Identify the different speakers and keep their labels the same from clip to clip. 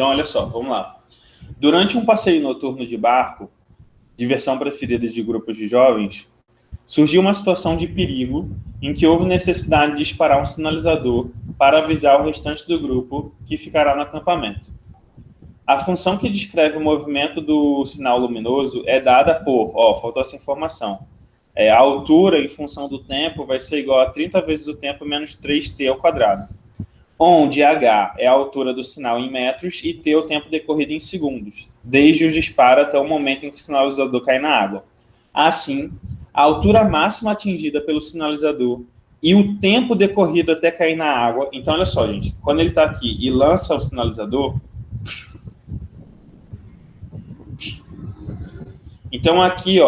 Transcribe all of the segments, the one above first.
Speaker 1: Então, olha só, vamos lá. Durante um passeio noturno de barco, diversão preferida de grupos de jovens, surgiu uma situação de perigo em que houve necessidade de disparar um sinalizador para avisar o restante do grupo que ficará no acampamento. A função que descreve o movimento do sinal luminoso é dada por, faltou essa informação, a altura em função do tempo vai ser igual a 30 vezes o tempo menos 3t ao quadrado, onde h é a altura do sinal em metros e t o tempo decorrido em segundos, desde o disparo até o momento em que o sinalizador cai na água. Assim, a altura máxima atingida pelo sinalizador e o tempo decorrido até cair na água. Então, olha só, gente, quando ele está aqui e lança o sinalizador, então aqui,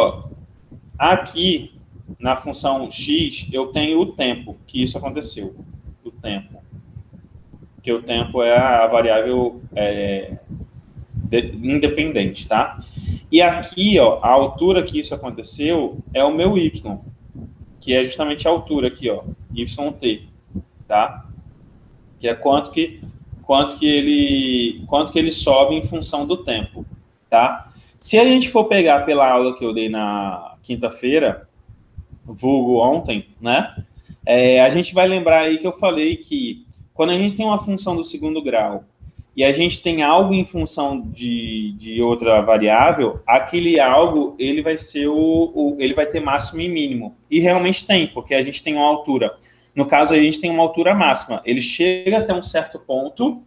Speaker 1: aqui na função x, eu tenho o tempo que isso aconteceu, o tempo. Que o tempo é a variável independente, tá? E aqui, a altura que isso aconteceu é o meu y, que é justamente a altura aqui, yt, tá? Que é quanto que ele sobe em função do tempo, tá? Se a gente for pegar pela aula que eu dei na quinta-feira, vulgo ontem, né? A gente vai lembrar aí que eu falei que quando a gente tem uma função do segundo grau e a gente tem algo em função de outra variável, aquele algo ele vai ser ele vai ter máximo e mínimo. E realmente tem, porque a gente tem uma altura. No caso, a gente tem uma altura máxima. Ele chega até um certo ponto,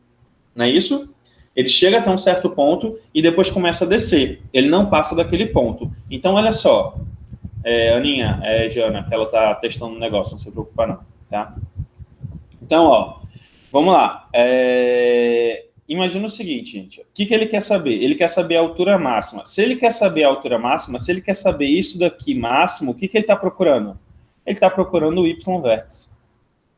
Speaker 1: não é isso? Ele chega até um certo ponto e depois começa a descer. Ele não passa daquele ponto. Então, olha só. Aninha, Jana, que ela está testando um negócio, não se preocupa não, tá? Então, vamos lá. Imagina o seguinte, gente. O que ele quer saber? Ele quer saber a altura máxima. Se ele quer saber a altura máxima, se ele quer saber isso daqui máximo, o que ele está procurando? Ele está procurando o y-vértice.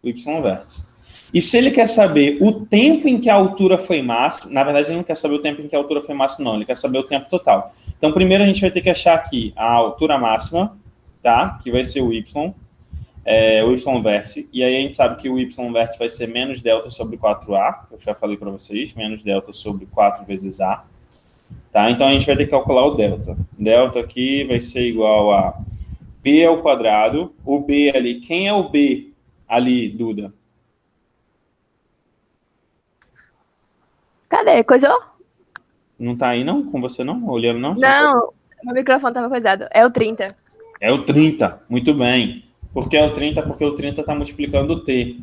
Speaker 1: O y-vértice. E se ele quer saber o tempo em que a altura foi máxima, na verdade ele não quer saber o tempo em que a altura foi máxima, não. Ele quer saber o tempo total. Então, primeiro a gente vai ter que achar aqui a altura máxima, tá? Que vai ser o y. O y-vértice, e aí a gente sabe que o y-vértice vai ser menos delta sobre 4a, eu já falei para vocês, menos delta sobre 4 vezes a, tá? Então a gente vai ter que calcular o delta. Delta aqui vai ser igual a b ao quadrado, o b ali, quem é o b ali, Duda?
Speaker 2: Cadê? Coisou?
Speaker 1: Não tá aí não? Com você não? Olhando não?
Speaker 2: Não, meu microfone tava coisado. É o 30.
Speaker 1: É o 30, muito bem. Por que é o 30? Porque o 30 está multiplicando o t,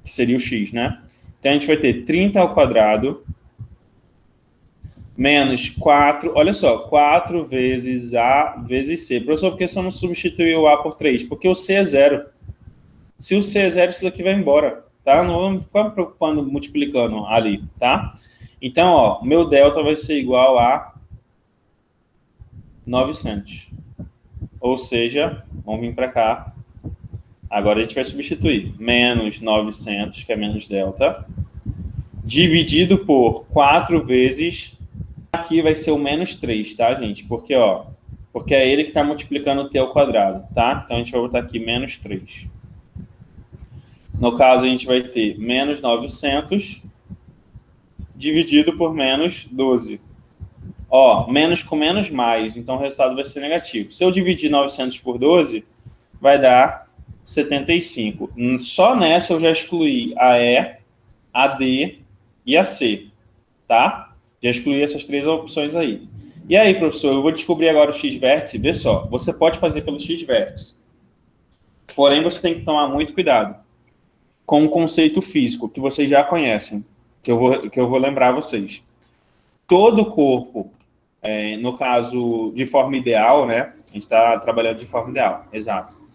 Speaker 1: que seria o x, né? Então, a gente vai ter 30 ao quadrado menos 4, olha só, 4 vezes a vezes c. Professor, por que você não substituiu o a por 3? Porque o c é zero. Se o c é zero, isso daqui vai embora, tá? Não vamos ficar me preocupando multiplicando ali, tá? Então, o meu delta vai ser igual a 900. Ou seja, vamos vir para cá. Agora a gente vai substituir menos 900, que é menos delta, dividido por 4 vezes, aqui vai ser o menos 3, tá, gente? Porque é ele que está multiplicando o t ao quadrado, tá? Então a gente vai botar aqui menos 3. No caso, a gente vai ter menos 900 dividido por menos 12. Menos com menos mais, então o resultado vai ser negativo. Se eu dividir 900 por 12, vai dar 75. Só nessa eu já excluí a E, a D e a C, tá? Já excluí essas 3 opções aí. E aí, professor, eu vou descobrir agora o x-vértice. Vê só, você pode fazer pelo x-vértice. Porém, você tem que tomar muito cuidado com um conceito físico que vocês já conhecem, que eu vou lembrar vocês. Todo corpo, no caso de forma ideal, né? A gente está trabalhando de forma ideal, exato.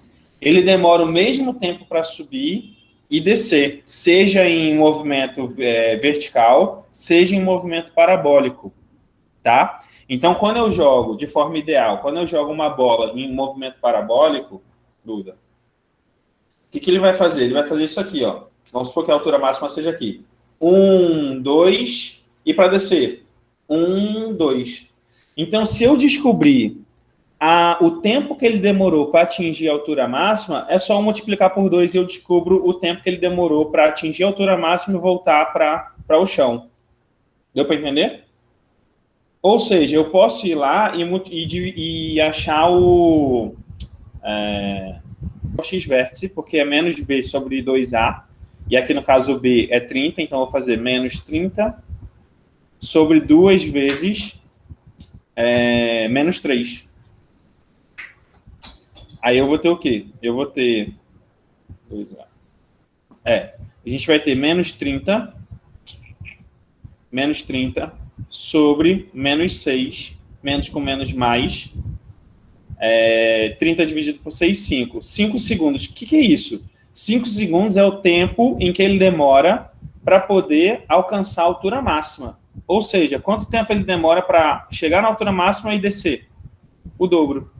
Speaker 1: Ele demora o mesmo tempo para subir e descer, seja em movimento vertical, seja em movimento parabólico, tá? Então, quando eu jogo de forma ideal, quando eu jogo uma bola em movimento parabólico, Duda, o que ele vai fazer? Ele vai fazer isso aqui, Vamos supor que a altura máxima seja aqui. 1, 2, e para descer, 1, 2. Então, se eu descobrir o tempo que ele demorou para atingir a altura máxima, é só multiplicar por 2 e eu descubro o tempo que ele demorou para atingir a altura máxima e voltar para o chão. Deu para entender? Ou seja, eu posso ir lá e achar o x vértice, porque é menos b sobre 2a, e aqui no caso o b é 30, então eu vou fazer menos 30 sobre 2 vezes menos 3. Aí eu vou ter o quê? Eu vou ter... a gente vai ter menos 30 sobre menos 6, menos com menos mais, 30 dividido por 6, 5. 5 segundos. O que é isso? 5 segundos é o tempo em que ele demora para poder alcançar a altura máxima. Ou seja, quanto tempo ele demora para chegar na altura máxima e descer? O dobro.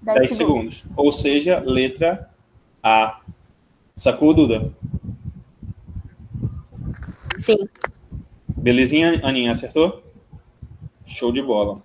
Speaker 1: 10 segundos. Ou seja, letra A. Sacou, Duda?
Speaker 2: Sim.
Speaker 1: Belezinha, Aninha? Acertou? Show de bola.